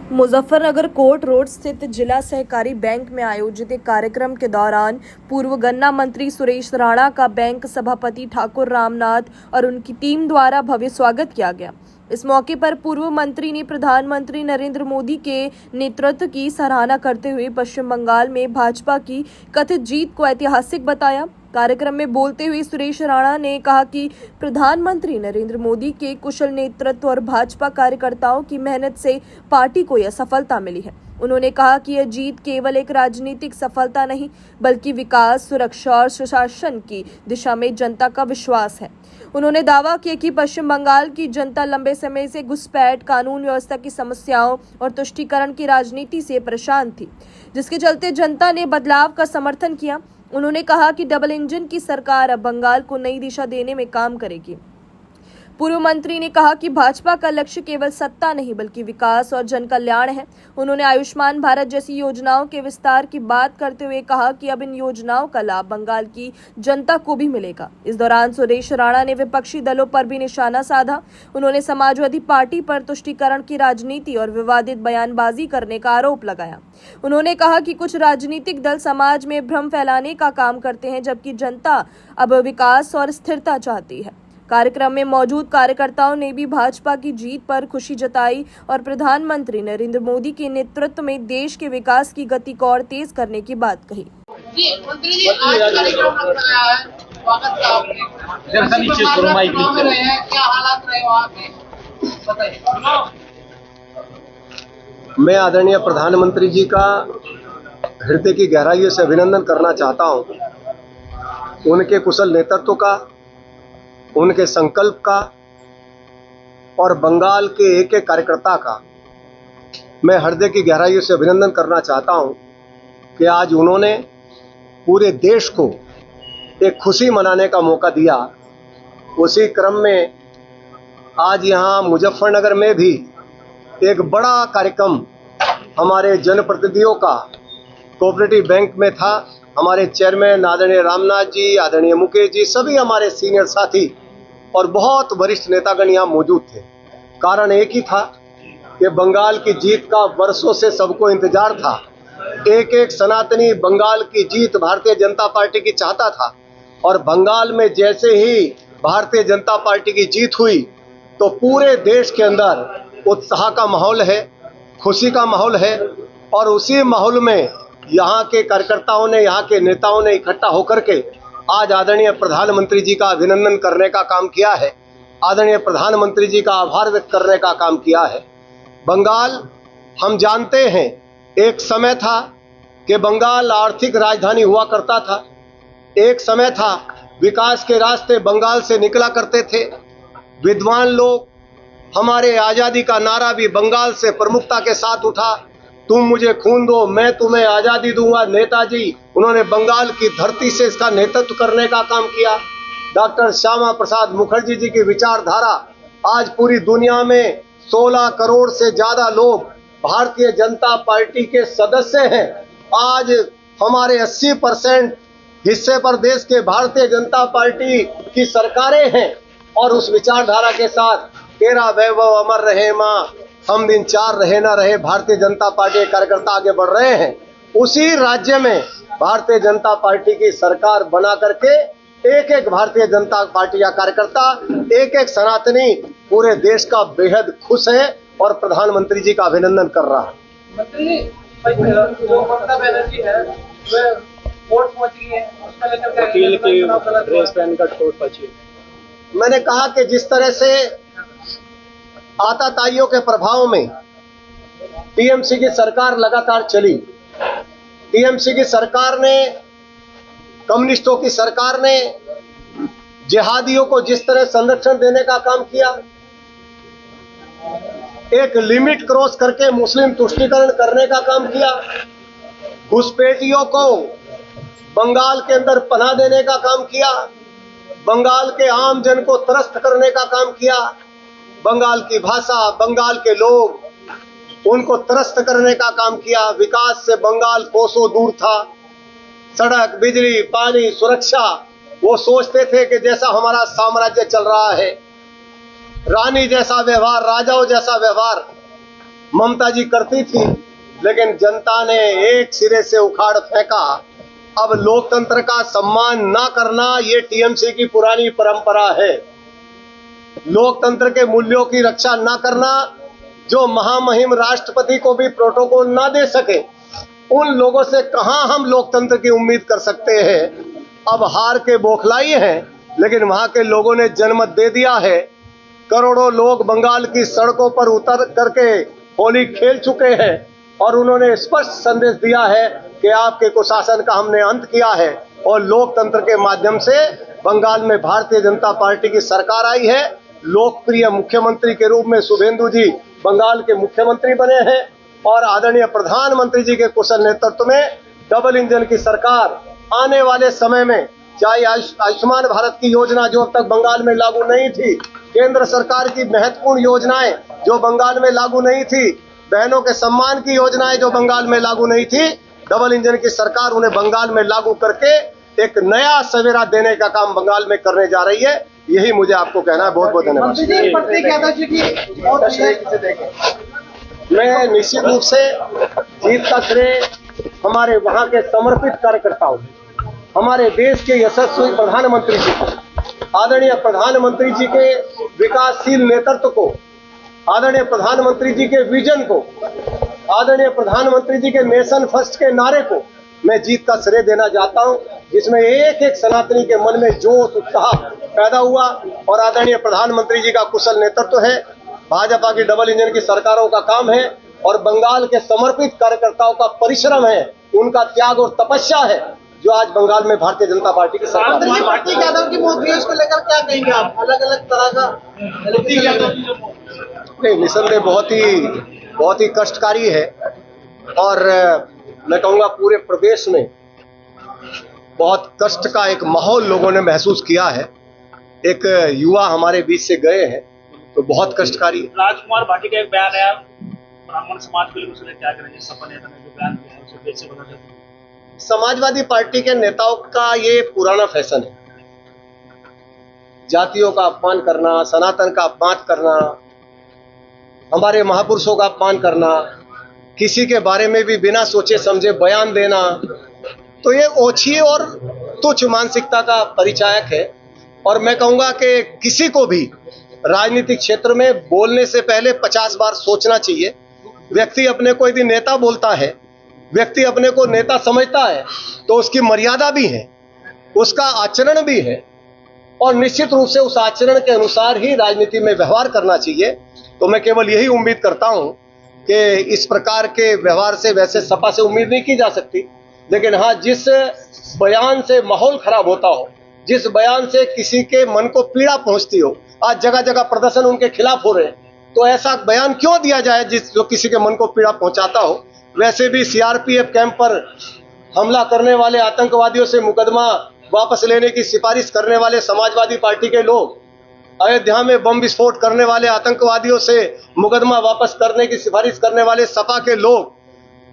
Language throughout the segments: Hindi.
मुजफ्फरनगर कोर्ट रोड स्थित जिला सहकारी बैंक में आयोजित एक कार्यक्रम के दौरान पूर्व गन्ना मंत्री सुरेश राणा का बैंक सभापति ठाकुर रामनाथ और उनकी टीम द्वारा भव्य स्वागत किया गया। इस मौके पर पूर्व मंत्री ने प्रधानमंत्री नरेंद्र मोदी के नेतृत्व की सराहना करते हुए पश्चिम बंगाल में भाजपा की कथित जीत को ऐतिहासिक बताया। कार्यक्रम में बोलते हुए सुरेश राणा ने कहा कि प्रधानमंत्री नरेंद्र मोदी के कुशल नेतृत्व और भाजपा कार्यकर्ताओं की मेहनत से पार्टी को यह सफलता मिली है। उन्होंने कहा कि यह जीत केवल एक राजनीतिक सफलता नहीं बल्कि विकास, सुरक्षा और सुशासन की दिशा में जनता का विश्वास है। उन्होंने दावा किया कि पश्चिम बंगाल की जनता लंबे समय से घुसपैठ, कानून व्यवस्था की समस्याओं और तुष्टीकरण की राजनीति से परेशान थी, जिसके चलते जनता ने बदलाव का समर्थन किया। उन्होंने कहा कि डबल इंजन की सरकार अब बंगाल को नई दिशा देने में काम करेगी। पूर्व मंत्री ने कहा कि भाजपा का लक्ष्य केवल सत्ता नहीं बल्कि विकास और जन कल्याण है। उन्होंने आयुष्मान भारत जैसी योजनाओं के विस्तार की बात करते हुए कहा कि अब इन योजनाओं का लाभ बंगाल की जनता को भी मिलेगा। इस दौरान सुरेश राणा ने विपक्षी दलों पर भी निशाना साधा। उन्होंने समाजवादी पार्टी पर तुष्टीकरण की राजनीति और विवादित बयानबाजी करने का आरोप लगाया। उन्होंने कहा कि कुछ राजनीतिक दल समाज में भ्रम फैलाने का काम करते हैं, जबकि जनता अब विकास और स्थिरता चाहती है। कार्यक्रम में मौजूद कार्यकर्ताओं ने भी भाजपा की जीत पर खुशी जताई और प्रधानमंत्री नरेंद्र मोदी के नेतृत्व में देश के विकास की गति को और तेज करने की बात कही। जी मंत्री जी, आज कार्यक्रम रखा है, स्वागत का आपने क्या हालात रहे वहाँ पे बताइए। मैं आदरणीय प्रधानमंत्री जी का हृदय की गहराइयों से अभिनंदन करना चाहता हूं। उनके कुशल नेतृत्व का, उनके संकल्प का और बंगाल के एक एक कार्यकर्ता का मैं हृदय की गहराइयों से अभिनंदन करना चाहता हूं कि आज उन्होंने पूरे देश को एक खुशी मनाने का मौका दिया। उसी क्रम में आज यहाँ मुजफ्फरनगर में भी एक बड़ा कार्यक्रम हमारे जनप्रतिनिधियों का कोऑपरेटिव बैंक में था। हमारे चेयरमैन आदरणीय रामनाथ जी, आदरणीय मुकेश जी, सभी हमारे सीनियर साथी और बहुत वरिष्ठ नेतागण यहाँ मौजूद थे। कारण एक ही था कि बंगाल की जीत का वर्षों से सबको इंतजार था। एक एक सनातनी बंगाल की जीत भारतीय जनता पार्टी की चाहता था और बंगाल में जैसे ही भारतीय जनता पार्टी की जीत हुई तो पूरे देश के अंदर उत्साह का माहौल है, खुशी का माहौल है। और उसी माहौल में यहाँ के कार्यकर्ताओं ने, यहाँ के नेताओं ने इकट्ठा होकर के आज आदरणीय प्रधानमंत्री जी का अभिनंदन करने का काम किया है, आदरणीय प्रधानमंत्री जी का आभार व्यक्त करने का काम किया है। बंगाल, हम जानते हैं एक समय था कि बंगाल आर्थिक राजधानी हुआ करता था। एक समय था विकास के रास्ते बंगाल से निकला करते थे। विद्वान लोग, हमारे आज़ादी का नारा भी बंगाल से प्रमुखता के साथ उठा। तुम मुझे खून दो, मैं तुम्हें आज़ादी दूंगा। नेताजी, उन्होंने बंगाल की धरती से इसका नेतृत्व करने का काम किया। डॉक्टर श्यामा प्रसाद मुखर्जी जी की विचारधारा आज पूरी दुनिया में 16 करोड़ से ज्यादा लोग भारतीय जनता पार्टी के सदस्य हैं। आज हमारे 80% हिस्से पर देश के भारतीय जनता पार्टी की सरकारें हैं और उस विचारधारा के साथ तेरा वैभव अमर रहे माँ, हम दिन चार रहे ना रहे, भारतीय जनता पार्टी के कार्यकर्ता आगे बढ़ रहे हैं। उसी राज्य में भारतीय जनता पार्टी की सरकार बना करके एक एक भारतीय जनता पार्टी का कार्यकर्ता, एक एक सनातनी पूरे देश का बेहद खुश है और प्रधानमंत्री जी का अभिनंदन कर रहा है। मंत्री जी, जो ममता बनर्जी है वह कोर्ट पहुंच गई है, उसका लेकर वकील की ड्रेस पहनकर कोर्ट पहुंची। मैंने कहा कि जिस तरह से आताताइयों के प्रभाव में टीएमसी की सरकार लगातार चली, टीएमसी की सरकार ने, कम्युनिस्टों की सरकार ने जिहादियों को जिस तरह संरक्षण देने का काम किया, एक लिमिट क्रॉस करके मुस्लिम तुष्टीकरण करने का काम किया, घुसपैठियों को बंगाल के अंदर पनाह देने का काम किया, बंगाल के आम जन को त्रस्त करने का काम किया, बंगाल की भाषा, बंगाल के लोग, उनको त्रस्त करने का काम किया। विकास से बंगाल कोसों दूर था। सड़क, बिजली, पानी, सुरक्षा, वो सोचते थे कि जैसा हमारा साम्राज्य चल रहा है, रानी जैसा व्यवहार, राजाओं जैसा व्यवहार, ममता जी करती थी, लेकिन जनता ने एक सिरे से उखाड़ फेंका। अब लोकतंत्र का सम्मान ना करना ये टीएमसी की पुरानी परंपरा है। लोकतंत्र के मूल्यों की रक्षा ना करना, जो महामहिम राष्ट्रपति को भी प्रोटोकॉल ना दे सके, उन लोगों से कहां हम लोकतंत्र की उम्मीद कर सकते हैं। अब हार के बौखलाई हैं, लेकिन वहां के लोगों ने जनमत दे दिया है। करोड़ों लोग बंगाल की सड़कों पर उतर करके होली खेल चुके हैं और उन्होंने स्पष्ट संदेश दिया है कि आपके कुशासन का हमने अंत किया है और लोकतंत्र के माध्यम से बंगाल में भारतीय जनता पार्टी की सरकार आई है। लोकप्रिय मुख्यमंत्री के रूप में शुभेंदु जी बंगाल के मुख्यमंत्री बने हैं और आदरणीय प्रधानमंत्री जी के कुशल नेतृत्व में डबल इंजन की सरकार आने वाले समय में, चाहे आयुष्मान भारत की योजना जो अब तक बंगाल में लागू नहीं थी, केंद्र सरकार की महत्वपूर्ण योजनाएं जो बंगाल में लागू नहीं थी, बहनों के सम्मान की योजनाएं जो बंगाल में लागू नहीं थी, डबल इंजन की सरकार उन्हें बंगाल में लागू करके एक नया सवेरा देने का काम बंगाल में करने जा रही है। यही मुझे आपको कहना है। बहुत बहुत धन्यवाद। मैं निश्चित रूप से जीत का श्रेय हमारे वहां के समर्पित कार्यकर्ताओं, हमारे देश के यशस्वी प्रधानमंत्री जी को, आदरणीय प्रधानमंत्री जी के विकासशील नेतृत्व को, आदरणीय प्रधानमंत्री जी के विजन को, आदरणीय प्रधानमंत्री जी के नेशन फर्स्ट के नारे को मैं जीत का श्रेय देना चाहता हूं, जिसमें एक एक सनातनी के मन में जोश उत्साह पैदा हुआ और आदरणीय प्रधानमंत्री जी का कुशल नेतृत्व है। भाजपा की डबल इंजन की सरकारों का काम है और बंगाल के समर्पित कार्यकर्ताओं का परिश्रम है, उनका त्याग और तपस्या है जो आज बंगाल में भारतीय जनता पार्टी की सरकार है। पार्टी यादव की मौत को लेकर क्या कहेंगे आप? अलग अलग तरह का नहीं, निसंदेह बहुत ही कष्टकारी है और मैं कहूँगा पूरे प्रदेश में बहुत कष्ट का एक माहौल लोगों ने महसूस किया है। एक युवा हमारे बीच से गए हैं तो बहुत कष्टकारी है। राजकुमार भाटी का एक बयान है, ब्राह्मण समाज के लिए उसने क्या करेंगे, सपा नेता ने जो बयान दिया है उसे कैसे बना जाए? समाजवादी पार्टी के नेताओं का ये पुराना फैशन है, जातियों का अपमान करना, सनातन का अपमान करना, हमारे महापुरुषों का अपमान करना, किसी के बारे में भी बिना सोचे समझे बयान देना, तो ये ओछी और तुच्छ मानसिकता का परिचायक है। और मैं कहूँगा कि किसी को भी राजनीतिक क्षेत्र में बोलने से पहले 50 बार सोचना चाहिए। व्यक्ति अपने को यदि नेता बोलता है, व्यक्ति अपने को नेता समझता है, तो उसकी मर्यादा भी है, उसका आचरण भी है और निश्चित रूप से उस आचरण के अनुसार ही राजनीति में व्यवहार करना चाहिए। तो मैं केवल यही उम्मीद करता हूं कि इस प्रकार के व्यवहार से वैसे सपा से उम्मीद नहीं की जा सकती, लेकिन हाँ, जिस बयान से माहौल खराब होता हो, जिस बयान से किसी के मन को पीड़ा पहुंचती हो, आज जगह जगह प्रदर्शन उनके खिलाफ हो रहे हैं, तो ऐसा बयान क्यों दिया जाए जो किसी के मन को पीड़ा पहुंचाता हो। वैसे भी सीआरपीएफ कैंप पर हमला करने वाले आतंकवादियों से मुकदमा वापस लेने की सिफारिश करने वाले समाजवादी पार्टी के लोग, अयोध्या में बम विस्फोट करने वाले आतंकवादियों से मुकदमा वापस करने की सिफारिश करने वाले सपा के लोग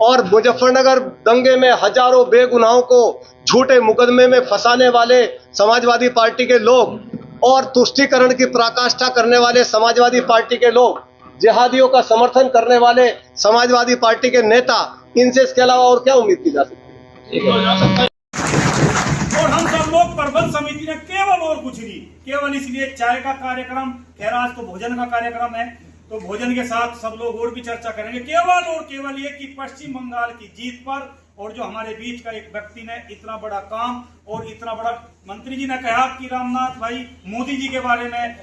और मुजफ्फरनगर दंगे में हजारों बेगुनाहों को झूठे मुकदमे में फंसाने वाले समाजवादी पार्टी के लोग और तुष्टीकरण की पराकाष्ठा करने वाले समाजवादी पार्टी के लोग, जिहादियों का समर्थन करने वाले समाजवादी पार्टी के नेता, इनसे इसके अलावा और क्या उम्मीद की जा सकती है। और हम सब लोग प्रबंध समिति ने केवल और कुछ नहीं, केवल इसलिए चाय का कार्यक्रम, खैर आज तो भोजन का कार्यक्रम है, तो भोजन के साथ सब लोग और भी चर्चा करेंगे, केवल और केवल ये कि पश्चिम बंगाल की जीत पर और जो हमारे बीच का एक व्यक्ति ने इतना बड़ा काम और इतना बड़ा, मंत्री जी ने कहा कि रामनाथ भाई मोदी जी के बारे में,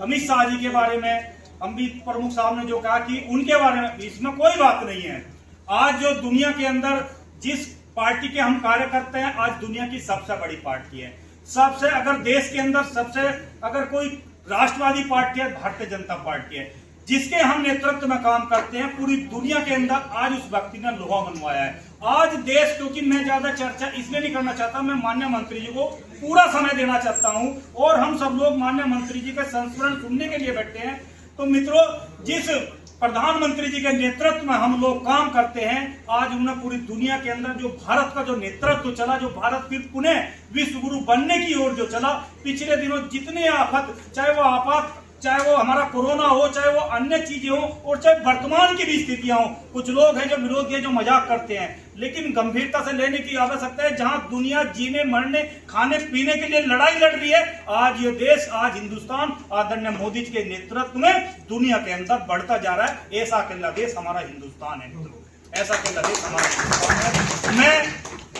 अमित शाह जी के बारे में, अमित प्रमुख साहब ने जो कहा कि उनके बारे में, इसमें कोई बात नहीं है। आज जो दुनिया के अंदर जिस पार्टी के हम कार्य करते हैं, आज दुनिया की सबसे बड़ी पार्टी है, सबसे, अगर देश के अंदर सबसे अगर कोई राष्ट्रवादी पार्टी है, भारतीय जनता पार्टी है, जिसके हम नेतृत्व में काम करते हैं। पूरी दुनिया के अंदर आज उस व्यक्ति ने लोहा मनवाया है। आज देश, क्योंकि मैं ज्यादा चर्चा इसलिए नहीं करना चाहता, मैं माननीय मंत्री जी को पूरा समय देना चाहता हूं और हम सब लोग माननीय मंत्री जी के संस्मरण सुनने के लिए बैठे हैं। तो मित्रों, जिस प्रधानमंत्री जी के नेतृत्व में हम लोग काम करते हैं, आज उन्हें पूरी दुनिया के अंदर जो भारत का जो नेतृत्व चला, जो भारत फिर पुनः विश्व गुरु बनने की ओर जो चला, पिछले दिनों जितने आफत, चाहे वो आपात, चाहे वो हमारा कोरोना हो, चाहे वो अन्य चीजें हो, और चाहे वर्तमान की भी स्थितियां हो। कुछ लोग हैं जो विरोधी हैं, जो मजाक करते हैं, लेकिन गंभीरता से लेने की आवश्यकता है। जहां दुनिया जीने मरने खाने पीने के लिए लड़ाई लड़ रही है, आज ये देश, आज हिंदुस्तान आदरणीय मोदी जी के नेतृत्व में दुनिया के अंदर बढ़ता जा रहा है। ऐसा अकेला देश हमारा हिंदुस्तान है मित्रों, ऐसा अकेला देश हमारा हिंदुस्तान है। मैं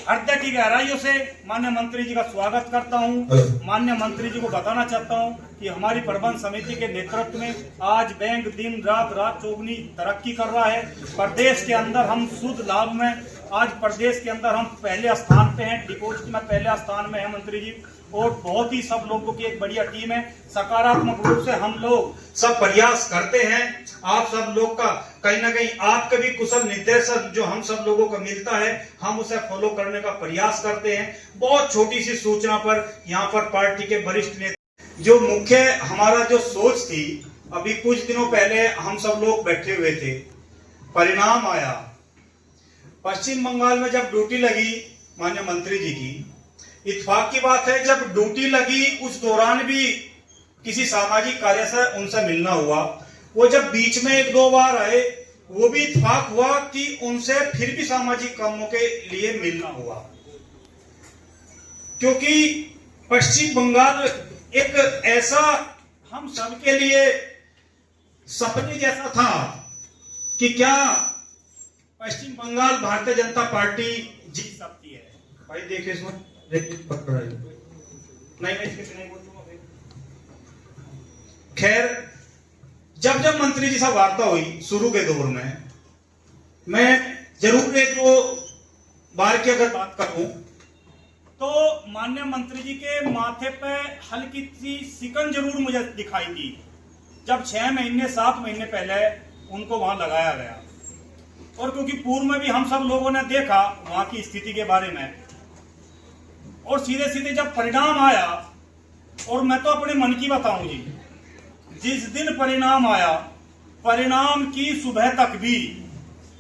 हृदय की गहराइयों से माननीय मंत्री जी का स्वागत करता हूं। माननीय मंत्री जी को बताना चाहता हूं कि हमारी प्रबंध समिति के नेतृत्व में आज बैंक दिन रात चौगुनी तरक्की कर रहा है। प्रदेश के अंदर हम शुद्ध लाभ में, आज प्रदेश के अंदर हम पहले स्थान पे हैं, डिपॉजिट में पहले स्थान में है मंत्री जी, और बहुत ही सब लोगों की एक बढ़िया टीम है। सकारात्मक रूप से हम लोग सब प्रयास करते हैं। आप सब लोग का कहीं ना कहीं आपके भी कुशल निर्देशन जो हम सब लोगों को मिलता है, हम उसे फॉलो करने का प्रयास करते हैं। बहुत छोटी सी सूचना पर यहाँ पर पार्टी के वरिष्ठ नेता जो मुख्य हमारा जो सोच थी, अभी कुछ दिनों पहले हम सब लोग बैठे हुए थे, परिणाम आया। पश्चिम बंगाल में जब ड्यूटी लगी माननीय मंत्री जी की, इत्तेफाक की बात है जब ड्यूटी लगी उस दौरान भी किसी सामाजिक कार्य से उनसे मिलना हुआ। वो जब बीच में एक दो बार आए, वो भी इत्तेफाक हुआ कि उनसे फिर भी सामाजिक कामों के लिए मिलना हुआ, क्योंकि पश्चिम बंगाल एक ऐसा हम सबके लिए सपने जैसा था कि क्या पश्चिम बंगाल भारतीय जनता पार्टी जीत सकती है। भाई देखिए इसमें नहीं बोलूंगा। खैर, जब मंत्री जी से वार्ता हुई शुरू के दौर में, मैं जरूर एक दो बार की अगर बात करूं तो माननीय मंत्री जी के माथे पे हल्की सी सिकन जरूर मुझे दिखाई दी जब 6 महीने 7 महीने पहले उनको वहां लगाया गया। और क्योंकि पूर्व में भी हम सब लोगों ने देखा वहां की स्थिति के बारे में, और सीधे सीधे जब परिणाम आया, और मैं तो अपने मन की बताऊं जी, जिस दिन परिणाम आया, परिणाम की सुबह तक भी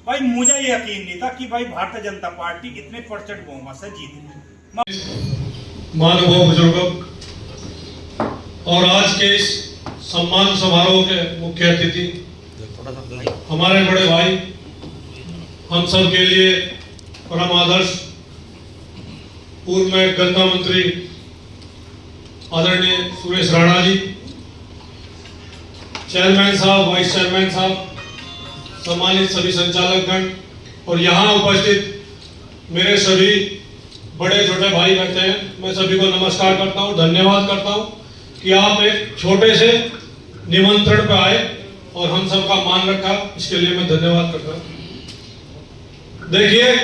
भाई मुझे यकीन नहीं था कि भाई भारतीय जनता पार्टी इतने % बहुमत से जीतेगी। महानुभाव बुजुर्गों और आज के इस सम्मान समारोह के मुख्य अतिथि हमारे बड़े भाई, हम सब के लिए परम आदर्श पूर्व में गन्ना मंत्री आदरणीय सुरेश राणा जी, चेयरमैन साहब, वाइस चेयरमैन साहब, सम्मानित सभी संचालकगण और यहाँ उपस्थित मेरे सभी बड़े छोटे भाई बहते हैं, मैं सभी को नमस्कार करता हूँ, धन्यवाद करता हूँ कि आप एक छोटे से निमंत्रण पर आए और हम सबका मान रखा, इसके लिए मैं धन्यवाद करता हूँ। देखिए,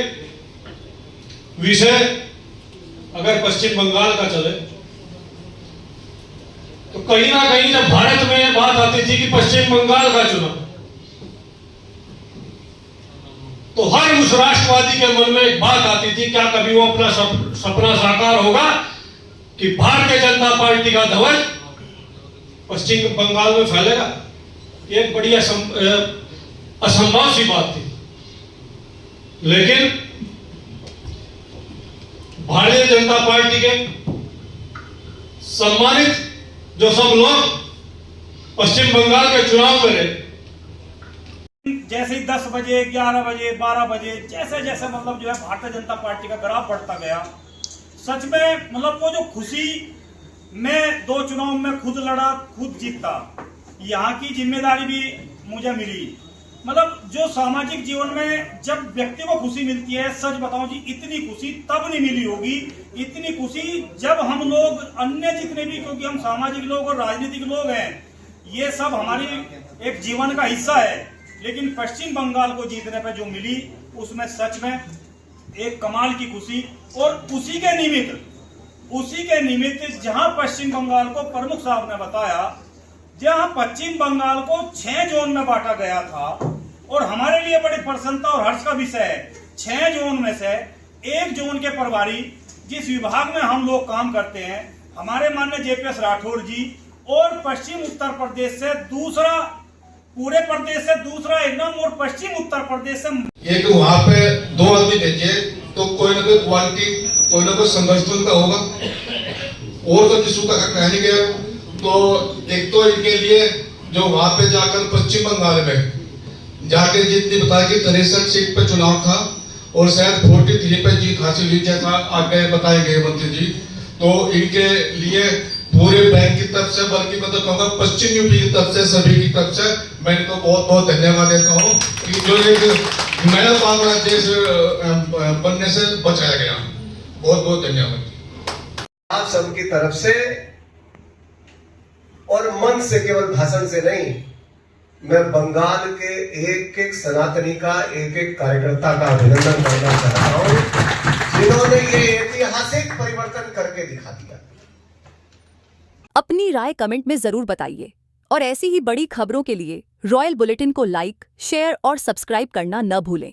विषय अगर पश्चिम बंगाल का चले तो कहीं ना कहीं जब भारत में बात आती थी कि पश्चिम बंगाल का चुनाव, तो हर उस राष्ट्रवादी के मन में एक बात आती थी, क्या कभी वो अपना सपना साकार होगा कि भारतीय जनता पार्टी का ध्वज पश्चिम बंगाल में फैलेगा। ये एक बड़ी असंभव सी बात थी, लेकिन भारतीय जनता पार्टी के सम्मानित जो सब लोग पश्चिम बंगाल के चुनाव में रहे, जैसे ही 10 बजे 11 बजे 12 बजे जैसे जैसे मतलब जो है भारतीय जनता पार्टी का ग्राफ बढ़ता गया, सच में मतलब वो जो खुशी, मैं 2 चुनाव में खुद लड़ा, खुद जीता, यहाँ की जिम्मेदारी भी मुझे मिली। मतलब जो सामाजिक जीवन में जब व्यक्ति को खुशी मिलती है, सच बताऊं जी, इतनी खुशी तब नहीं मिली होगी, इतनी खुशी जब हम लोग अन्य जितने भी, क्योंकि हम सामाजिक लोग और राजनीतिक लोग हैं, ये सब हमारी एक जीवन का हिस्सा है, लेकिन पश्चिम बंगाल को जीतने पर जो मिली उसमें सच में एक कमाल की खुशी। और उसी के निमित्त जहां पश्चिम बंगाल को प्रमुख साहब ने बताया, जहां पश्चिम बंगाल को 6 जोन में बांटा गया था, और हमारे लिए बड़ी प्रसन्नता और हर्ष का विषय है, 6 जोन में से एक जोन के प्रभारी जिस विभाग में हम लोग काम करते हैं, हमारे माननीय JPS राठौर जी, और पश्चिम उत्तर प्रदेश से दूसरा, पूरे प्रदेश से दूसरा एकदम, और पश्चिम उत्तर प्रदेश से ये कि वहाँ पे 2 आदमी भेजे तो कोई ना कोई क्वालिटी, कोई ना कोई संघर्ष तो उनका होगा, और तो जिस का कहने गया तो एक तो इनके लिए जो वहां पे जाकर पश्चिम बंगाल में जाके जितनी बताया कि 63 सीट पे चुनाव था और शायद 43 पे जीत हासिल हुई जैसा आगे बताए गए मंत्री जी। तो इनके लिए पूरे बैंक की तरफ से बल्कि मैं तो कहूँगा पश्चिम यूपी की तरफ से सभी की तरफ से मैं इनको बहुत बहुत धन्यवाद देता हूँ कि जो एक नया बांग्लादेश बनने से बचाया गया। बहुत बहुत धन्यवाद आप सबकी तरफ से और मन से, केवल भाषण से नहीं, मैं बंगाल के एक एक सनातनी का, एक एक कार्यकर्ता का अभिनंदन करना चाहता हूं जिन्होंने ये ऐतिहासिक परिवर्तन करके दिखा दिया। अपनी राय कमेंट में जरूर बताइए और ऐसी ही बड़ी खबरों के लिए रॉयल बुलेटिन को लाइक, शेयर और सब्सक्राइब करना न भूलें।